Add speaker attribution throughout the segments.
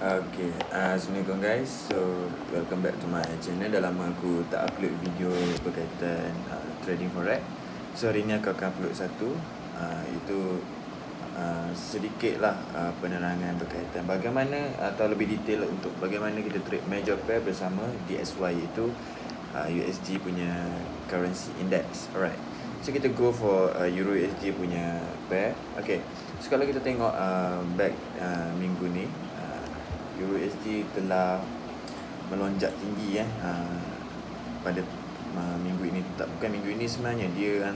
Speaker 1: Assalamualaikum guys. So, welcome back to my channel. Dah lama aku tak upload video berkaitan trading forex. So, hari ni aku akan upload satu, itu sedikit lah penerangan berkaitan bagaimana atau lebih detail untuk bagaimana kita trade major pair bersama DXY, iaitu USD punya currency index. Alright. So, kita go for Euro USD punya pair. Okay. So, kalau kita tengok back minggu ni, Euro USD telah melonjak tinggi pada minggu ini. Bukan minggu ini sebenarnya, dia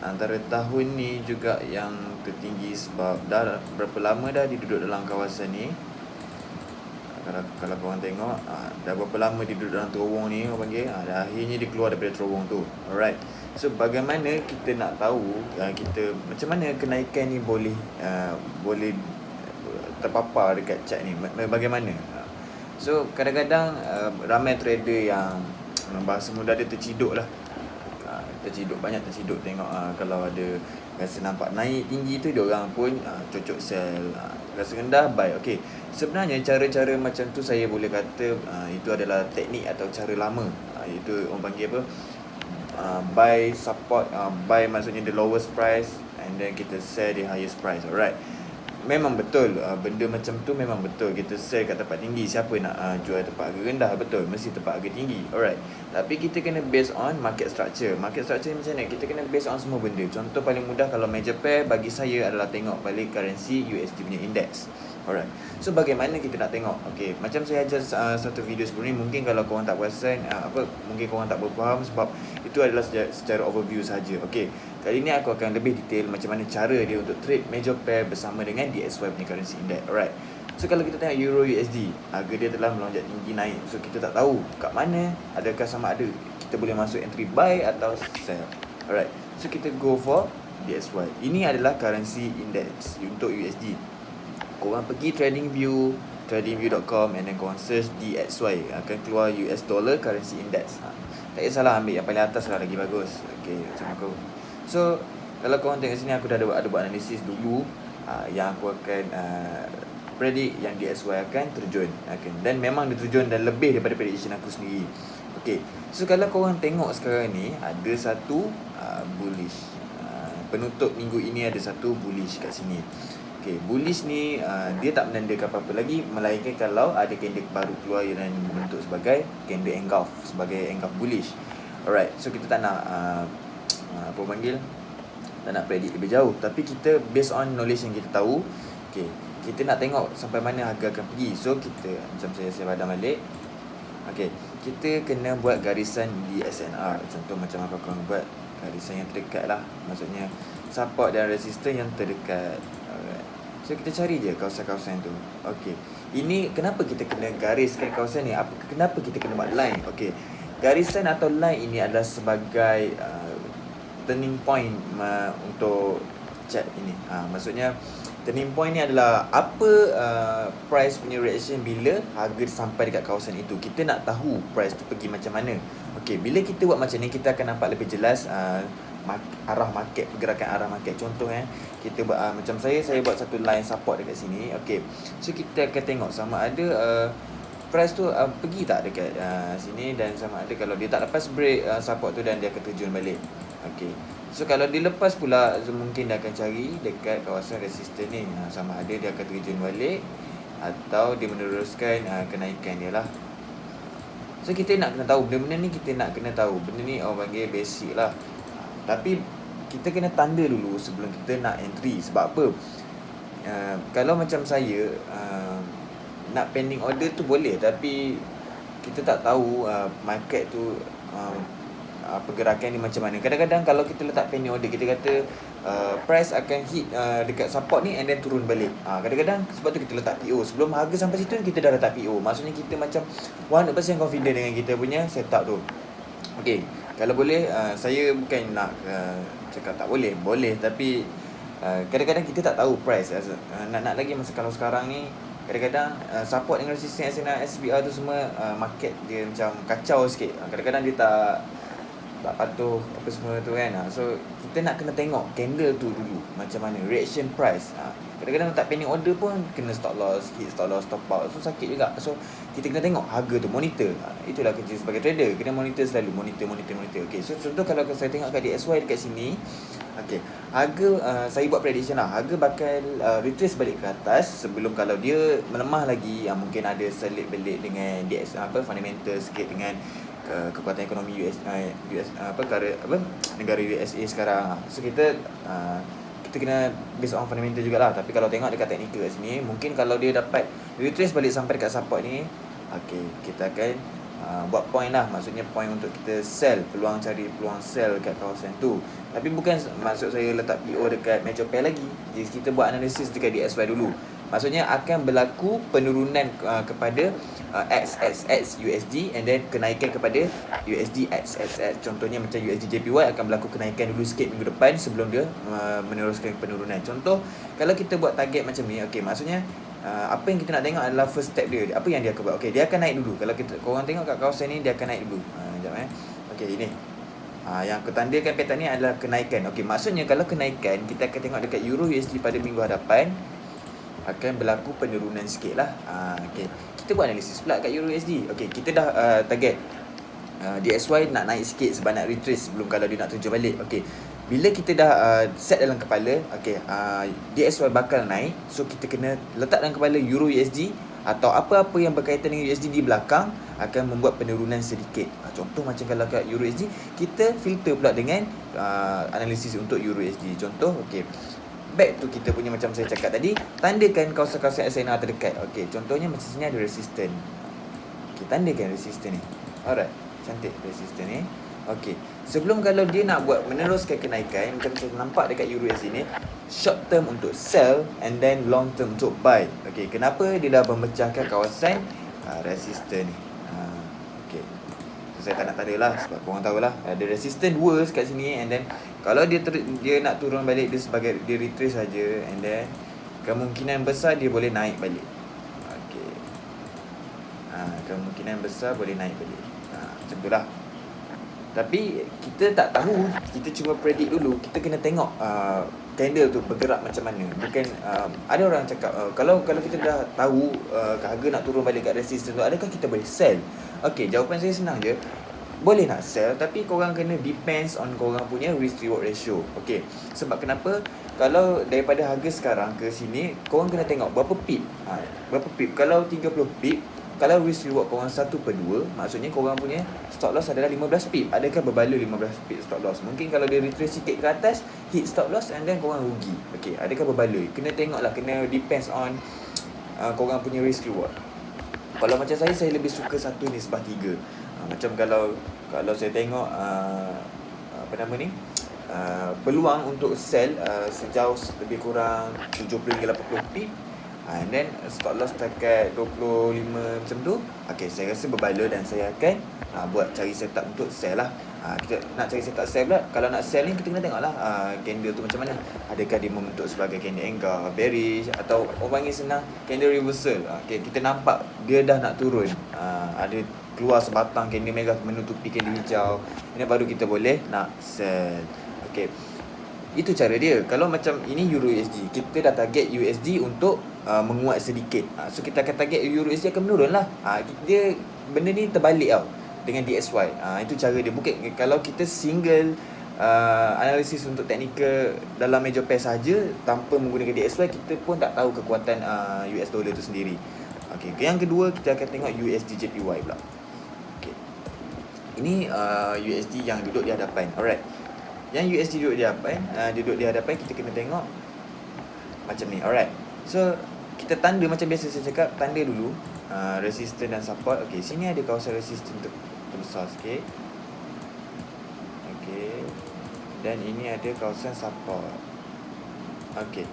Speaker 1: antara tahun ni juga yang tertinggi, sebab dah berapa lama dah dia duduk dalam kawasan ni. Kalau korang tengok, dah berapa lama dia duduk dalam terowong ni, orang panggil, dah akhirnya dia keluar daripada terowong tu. Alright. So, bagaimana kita nak tahu macam mana kenaikan ni boleh terpapar dekat chart ni, bagaimana? So, kadang-kadang ramai trader yang bahasa mudah dia terciduk lah. Banyak terciduk tengok kalau ada rasa nampak naik tinggi tu, dia orang pun cocok sell, rasa rendah buy. Okey, sebenarnya cara-cara macam tu saya boleh kata itu adalah teknik atau cara lama. Itu orang panggil apa? Buy support, buy maksudnya the lowest price and then kita sell the highest price. Alright. Memang betul, benda macam tu memang betul. Kita sell kat tempat tinggi, siapa nak jual tempat harga rendah? Betul, mesti tempat harga tinggi. Alright. Tapi kita kena based on market structure. Market structure ni macam mana? Kita kena based on semua benda. Contoh paling mudah kalau major pair bagi saya adalah tengok balik currency USD punya index. Alright. So, bagaimana kita nak tengok? Okay, macam saya ajar satu video sebelum ni, mungkin kalau korang tak perasan, mungkin korang tak berfaham, sebab itu adalah secara overview saja. Okay, kali ni aku akan lebih detail macam mana cara dia untuk trade major pair bersama dengan DXY punya currency index. Alright. So, kalau kita tengok Euro USD, harga dia telah melonjak tinggi naik. So, kita tak tahu kat mana, adakah sama ada kita boleh masuk entry buy atau sell. Alright. So, kita go for DXY. Ini adalah currency index untuk USD. Korang pergi tradingview.com and then korang search DXY, akan keluar US dollar currency index. Tak kisahlah, ambil yang paling atas lah, lagi bagus. Okay, macam aku. So, kalau korang tengok sini, aku dah ada buat analisis dulu, yang aku akan predict yang DXY akan terjun. Dan memang dia terjun dan lebih daripada prediction aku sendiri. Okay, so kalau korang tengok sekarang ni, ada satu bullish. Penutup minggu ini ada satu bullish kat sini. Okay, bullish ni dia tak menandakan apa-apa lagi, melainkan kalau ada candle baru keluar yang dibentuk sebagai candle engulf, sebagai engulf bullish. Alright, so kita tak nak tak nak predict lebih jauh, tapi kita based on knowledge yang kita tahu. Okay, kita nak tengok sampai mana harga akan pergi. So, kita macam saya padam balik. Okay, kita kena buat garisan di SNR. Contoh macam apa korang buat garisan yang terdekat lah, maksudnya support dan resistance yang terdekat. So, kita cari je kawasan-kawasan tu. Okey. Ini kenapa kita kena gariskan kawasan ni? Kenapa kita kena buat line? Okey. Garisan atau line ini adalah sebagai turning point untuk chart ini. Maksudnya turning point ni adalah apa price punya reaction bila harga sampai dekat kawasan itu. Kita nak tahu price tu pergi macam mana. Okey, bila kita buat macam ni, kita akan nampak lebih jelas arah market, pergerakan arah market. Contoh kita buat macam saya buat satu line support dekat sini. Okey, so kita akan tengok sama ada price tu pergi tak dekat sini, dan sama ada kalau dia tak lepas break support tu dan dia akan terjun balik. Okey, so kalau dia lepas pula, so mungkin dia akan cari dekat kawasan resistance ni, sama ada dia akan terjun balik atau dia meneruskan kenaikan dia lah. So, kita nak kena tahu benda-benda ni, kita nak kena tahu benda ni, orang panggil basic lah. Tapi kita kena tanda dulu sebelum kita nak entry. Sebab apa? Kalau macam saya nak pending order tu boleh, tapi kita tak tahu market tu pergerakan ni macam mana. Kadang-kadang kalau kita letak pending order, kita kata price akan hit dekat support ni and then turun balik. Kadang-kadang sebab tu kita letak PO. Sebelum harga sampai situ, kita dah letak PO. Maksudnya kita macam 100% confident dengan kita punya setup tu. Okay, kalau boleh, saya bukan nak cakap tak boleh. Boleh, tapi kadang-kadang kita tak tahu price. Nak lagi masa kalau sekarang ni, kadang-kadang support dengan resistance SNR, SBR tu semua market dia macam kacau sikit. Kadang-kadang dia tak patuh apa semua tu kan. So kita nak kena tengok candle tu dulu macam mana reaction price. Kadang-kadang letak pending order pun kena stop loss, hit stop loss, stop out. So sakit juga. So kita kena tengok harga tu, monitor. Itulah kerja sebagai trader, kena monitor selalu, monitor. Okey, so contoh kalau saya tengok kat DXY dekat sini, okey, harga saya buat prediction lah, harga bakal retrace balik ke atas sebelum kalau dia melemah lagi, mungkin ada selit belit dengan fundamental sikit dengan kekuatan ekonomi negara USA sekarang. So kita kena based on fundamental jugalah. Tapi kalau tengok dekat teknikal kat sini, mungkin kalau dia dapat retrace balik sampai dekat support ni, okey, kita akan buat point lah. Maksudnya point untuk kita sell, cari peluang sell kat kawasan tu. Tapi bukan maksud saya letak PO dekat major pair lagi. Jadi kita buat analisis dekat DXY dulu. Maksudnya akan berlaku penurunan kepada XXX USD and then kenaikan kepada USD XXX. Contohnya macam USD JPY akan berlaku kenaikan dulu sikit minggu depan sebelum dia meneruskan penurunan. Contoh kalau kita buat target macam ni, okey, maksudnya apa yang kita nak tengok adalah first step dia. Apa yang dia akan buat? Okey, dia akan naik dulu. Kalau korang tengok kat kawasan ni, dia akan naik dulu. Sekejap okey, ini yang ketandakan pattern ni adalah kenaikan. Okey, maksudnya kalau kenaikan, kita akan tengok dekat Euro USD pada minggu hadapan akan berlaku penurunan sikit lah. Okay. Kita buat analisis pula kat Euro USD. Okay, kita dah target DXY nak naik sikit sebab nak retrace sebelum kalau dia nak terjun balik. Okay, bila kita dah set dalam kepala, okay, DXY bakal naik, so kita kena letak dalam kepala Euro USD atau apa-apa yang berkaitan dengan USD di belakang akan membuat penurunan sedikit. Contoh macam kalau kat Euro USD, kita filter pula dengan analisis untuk Euro USD. Contoh, okay, back tu kita punya macam saya cakap tadi, tandakan kawasan-kawasan SNR terdekat. Okey, contohnya macam sini ada resistance. Okey, tandakan resistance ni. Alright, cantik resistance ni. Okey, sebelum kalau dia nak buat meneruskan kenaikan, macam saya nampak dekat Euro USD ni, short term untuk sell and then long term untuk buy. Okey, kenapa dia dah memecahkan kawasan resistance ni? Okey, so, saya tak nak tanda lah sebab korang tahulah ada resistance 2 kat sini and then kalau dia nak turun balik, dia sebagai dia retrace saja and then kemungkinan besar dia boleh naik balik. Okey. Kemungkinan besar boleh naik balik. Macam itulah. Tapi kita tak tahu, kita cuma predict dulu. Kita kena tengok candle tu bergerak macam mana. Bukan ada orang cakap kalau kita dah tahu harga nak turun balik kat resistance tu, adakah kita boleh sell? Okey, jawapan saya senang je. Boleh nak sell, tapi korang kena depends on korang punya risk reward ratio. Okey, sebab kenapa? Kalau daripada harga sekarang ke sini, korang kena tengok berapa pip. Berapa pip. Kalau 30 pip, kalau risk reward korang 1/2, maksudnya korang punya stop loss adalah 15 pip. Adakah berbaloi 15 pip stop loss? Mungkin kalau dia retrace sikit ke atas, hit stop loss and then korang rugi. Okey, adakah berbaloi? Kena tengoklah, kena depends on korang punya risk reward. Kalau macam saya lebih suka 1/3. Macam kalau saya tengok peluang untuk sell sejauh lebih kurang 70 hingga 80 pip, and then stop loss dekat 25 macam tu, okay, saya rasa berbaloi dan saya akan buat cari setup untuk sell lah. Kita nak cari setup sell pula. Kalau nak sell ni, kita kena tengok lah candle tu macam mana. Adakah dia membentuk sebagai candle anchor, bearish, atau orang panggil senang candle reversal. Okay, kita nampak dia dah nak turun, ada keluar sebatang candle merah menutupi candle hijau, ini baru kita boleh nak sell. Okay, itu cara dia. Kalau macam ini Euro USD, kita dah target USD untuk menguat sedikit, so kita akan target Euro USD akan menurun lah. Dia benda ni terbalik tau dengan DXY. Itu cara dia. Bukan kalau kita single analisis untuk teknikal dalam major pair saja tanpa menggunakan DXY, kita pun tak tahu kekuatan US dollar tu sendiri. Okay, yang kedua kita akan tengok USD JPY pula. Okay, ini USD yang duduk di hadapan. Alright, yang USD duduk di hadapan, kita kena tengok macam ni. Alright, so kita tanda macam biasa saya cakap, tanda dulu resistance dan support. Okay, sini ada kawasan resistance terbesar sikit. Okay, dan ini ada kawasan support. Okay,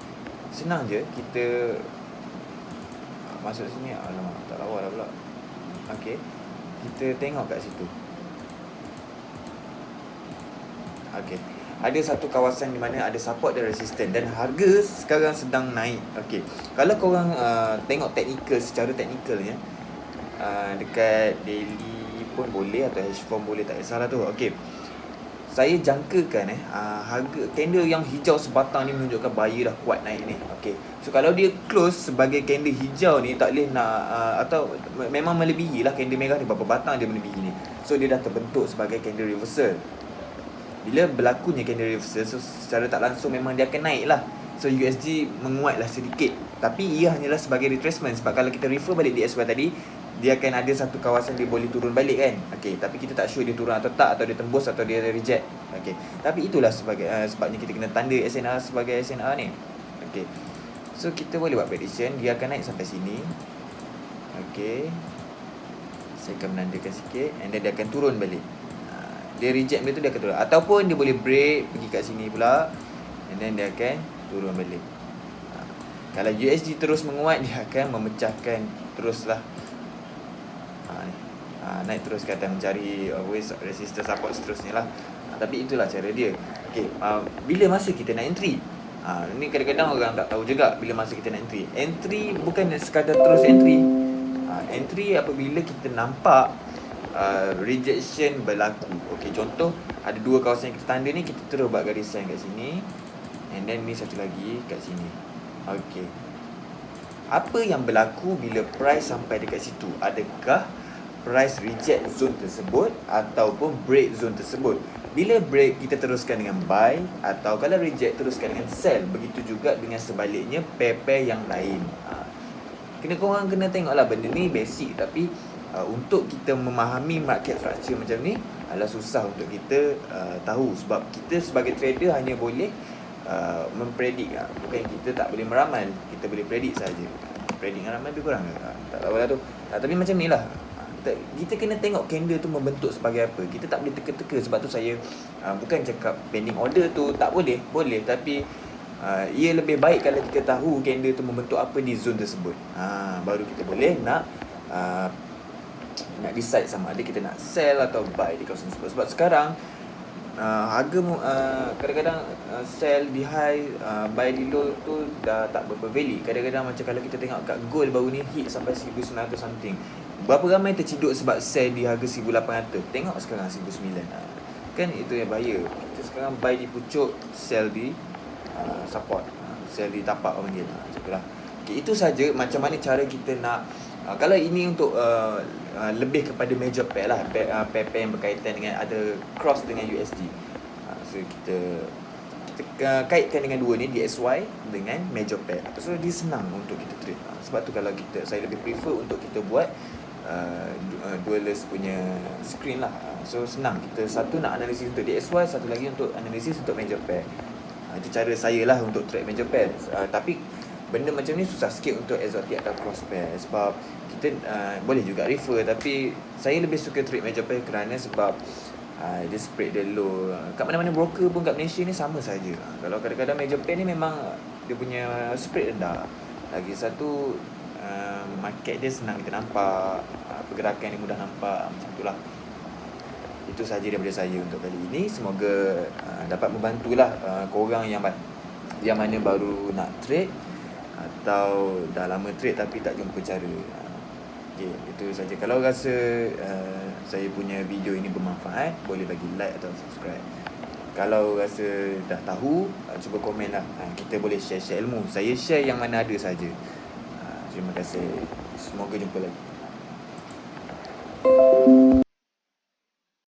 Speaker 1: senang je kita masuk sini. Alamak, tak lawa dah pula. Okay, kita tengok kat situ. Okay, ada satu kawasan di mana ada support dan resistance, dan harga sekarang sedang naik. Okay, kalau korang tengok teknikal, secara teknikalnya dekat daily pun boleh atau H-form boleh, tak kisahlah tu. Okay, saya jangkakan harga candle yang hijau sebatang ni menunjukkan buyer dah kuat naik ni. Okey. So kalau dia close sebagai candle hijau ni, tak boleh nak atau memang melebihi lah candle merah ni, berapa batang dia melebihi ni. So dia dah terbentuk sebagai candle reversal. Bila berlakunya candle reversal, so secara tak langsung memang dia akan naik lah. So USD menguatlah sedikit, tapi ia hanyalah sebagai retracement. Sebab kalau kita refer balik DXY tadi, dia akan ada satu kawasan dia boleh turun balik kan. Okey, tapi kita tak sure dia turun atau tak, atau dia tembus atau dia reject. Okey. Tapi itulah sebagai sebabnya kita kena tanda SNR sebagai SNR ni. Okey. So kita boleh buat prediction dia akan naik sampai sini. Okey. Saya akan menandakan sikit, and then dia akan turun balik. Dia reject benda tu, dia akan turun, ataupun dia boleh break pergi kat sini pula, and then dia akan turun balik. Kalau USD terus menguat, dia akan memecahkan teruslah naik terus ke atas, mencari resistance support seterusnya lah. Tapi itulah cara dia. Okey, bila masa kita nak entry? Ni kadang-kadang orang tak tahu juga bila masa kita nak entry. Entry bukan sekadar terus entry. Entry apabila kita nampak rejection berlaku. Okey, contoh ada dua kawasan yang kita tanda ni, kita terus buat garisan kat sini, and then ni satu lagi kat sini. Okey, apa yang berlaku bila price sampai dekat situ? Adakah price reject zone tersebut ataupun break zone tersebut? Bila break, kita teruskan dengan buy, atau kalau reject, teruskan dengan sell. Begitu juga dengan sebaliknya pair-pair yang lain. Korang kena tengoklah, benda ni basic, tapi untuk kita memahami market structure macam ni adalah susah untuk kita tahu. Sebab kita sebagai trader hanya boleh mempredik. Bukan kita tak boleh meramal, kita boleh predik saja. Predik dengan ramal lebih kurang tak tahu lah tu. Tapi macam ni lah, kita kena tengok candle tu membentuk sebagai apa. Kita tak boleh teka-teka. Sebab tu saya bukan cakap pending order tu tak boleh. Boleh, tapi ia lebih baik kalau kita tahu candle tu membentuk apa di zone tersebut. Baru kita boleh nak decide sama ada kita nak sell atau buy di kawasan tersebut. Sebab sekarang harga kadang-kadang sell di high, buy di low tu dah tak berapa valid. Kadang-kadang macam kalau kita tengok kat gold baru ni hit sampai 1900 something. Berapa ramai terciduk sebab sell di harga 1800. Tengok sekarang 1900. Kan itu yang bahaya. Kita sekarang buy di pucuk, sell di support, sell di tapak orang panggil. Macam okay, itu saja macam mana cara kita nak kalau ini untuk lebih kepada major pair lah, pair-pair yang berkaitan dengan ada cross dengan USD. So kita kaitkan dengan dua ni, DXY dengan major pair. So dia senang untuk kita trade. Sebab tu kalau saya lebih prefer untuk kita buat duelist punya screen lah. So senang, kita satu nak analisis untuk DXY, satu lagi untuk analisis untuk major pair. Itu cara saya lah untuk trade major pair. Tapi benda macam ni susah sikit untuk exotic atau cross pair. Sebab kita boleh juga refer, tapi saya lebih suka trade major pair kerana sebab dia spread dia low. Kat mana-mana broker pun kat Malaysia ni sama saja. Kalau kadang-kadang major pair ni memang dia punya spread rendah. Lagi satu market dia senang kita nampak, pergerakan dia mudah nampak. Macam itulah. Itu saja daripada saya untuk kali ini. Semoga dapat membantulah korang yang mana baru nak trade atau dah lama trade tapi tak jumpa cara. Okay, itu saja. Kalau rasa saya punya video ini bermanfaat, boleh bagi like atau subscribe. Kalau rasa dah tahu, cuba komen lah. Kita boleh share ilmu. Saya share yang mana ada saja. Terima kasih. Semoga jumpa lagi.